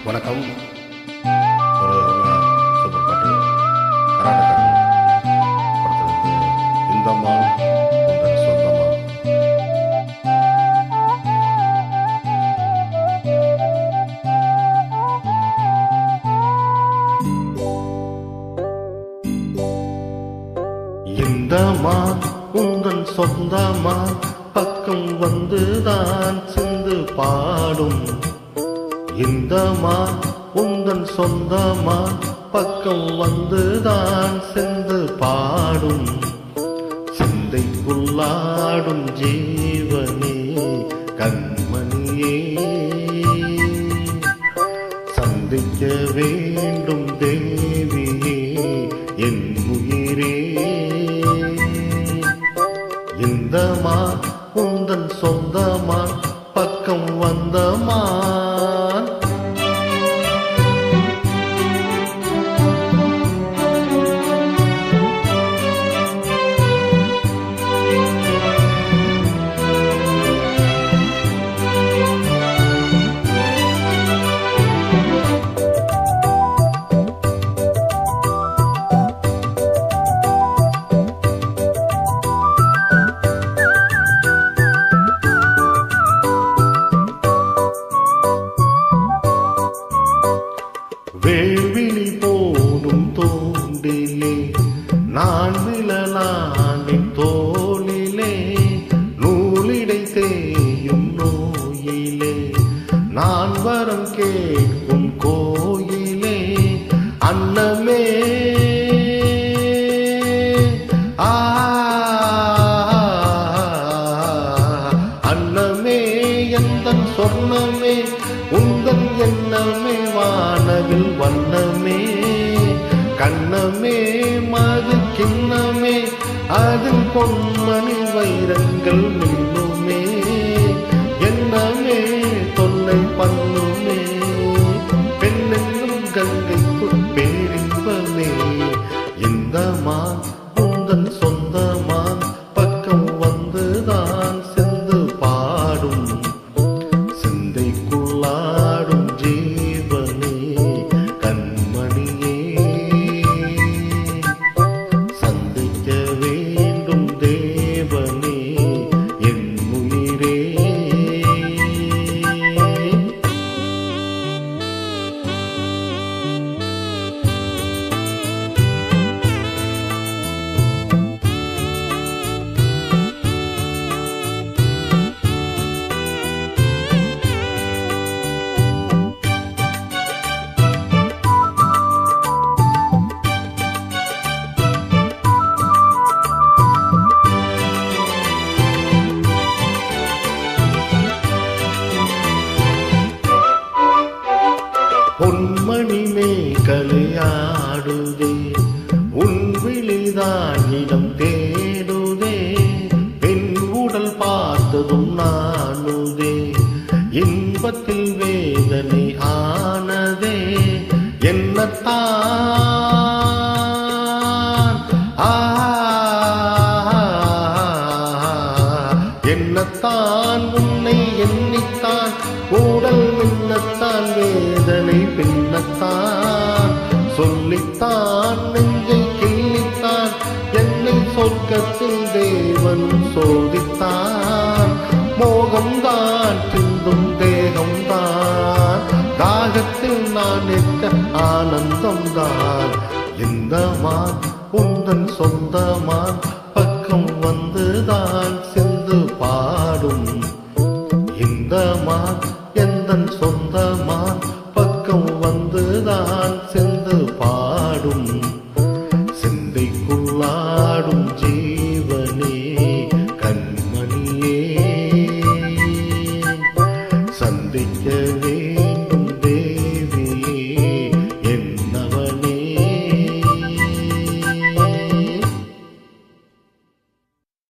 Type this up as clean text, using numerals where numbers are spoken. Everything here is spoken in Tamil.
வணக்கம். ஒரு சூப்பர் பாட்டு கராட்டக்காரன் படத்திலிருந்து இந்தம்மா உங்கள் சொந்தம்மா. இந்தம்மா உங்கள் சொந்தம்மா பக்கம் வந்துதான் சிந்து பாடும். இந்தம்மா உந்தன் சொந்தமா பக்கம் வந்துதான் சென்று பாடும். சிந்தைக்குள்ளாடும் ஜீவனே கண்மணியே, சந்திக்க வேண்டும் தேவியே என் உயிரே. இந்தம்மா உந்தன் சொந்தமா பக்கம் வந்தமா. வேள்விழி போடும் தோண்டிலே நான் விழலானின் தோளிலே, நூலிடை தேயும் நோயிலே நான் வரம் கேட்கும் கோயிலே. அன்னமே அன்னமே எந்தன் சொர்ணமே உந்தன் எண்ணமே வானவில் வண்ணமே. கண்ணமே மது கிண்ணமே அதில் பொன்மணி வைரங்கள் மின்னுமே. எண்ணமே தொல்லை பண்ணுமே பெண்ணென்னும் கங்கைக்கு பேரின்பமே. இந்தம்மா உந்தன் சொந்தமா பக்கம் வந்துதான் சென்று பாடும். சிந்தைக்குள்ளாடும் ஜீவனே கண்மணியே, சந்திக்க வேண்டும் தேவனே என் உயிரே. பொன்மணி மேகலையாடுதே உன் விழிதான் இடம் தேடுதே. பெண் உடல் பார்த்ததும் நானுதே இன்பத்தில் வேதனை ஆனதே. என்னத்தான் என்னத்தான் உன்னை எண்ணித்தான் உடல் மின்னத்தான் வேதனை பின்னத்தான். சொல்லித்தான் நெஞ்சை கிள்ளித்தான் என்னை சொர்க்கத்தில் தேவன் சோதித்தான். மோகம்தான் சிந்தும் தேகம்தான் தாகத்தில் நான் நிற்க ஆனந்தம்தான். இந்தம்மா உந்தன் சொந்தமா பக்கம் வந்துதான் சென்று பாடும். இந்தம்மா எந்தன் சொந்தமா பக்கம் வந்துதான் சென்று பாடும். சிந்தைக்குள்ளாடும் ஜீவனே கண்மணியே, சந்திக்கவே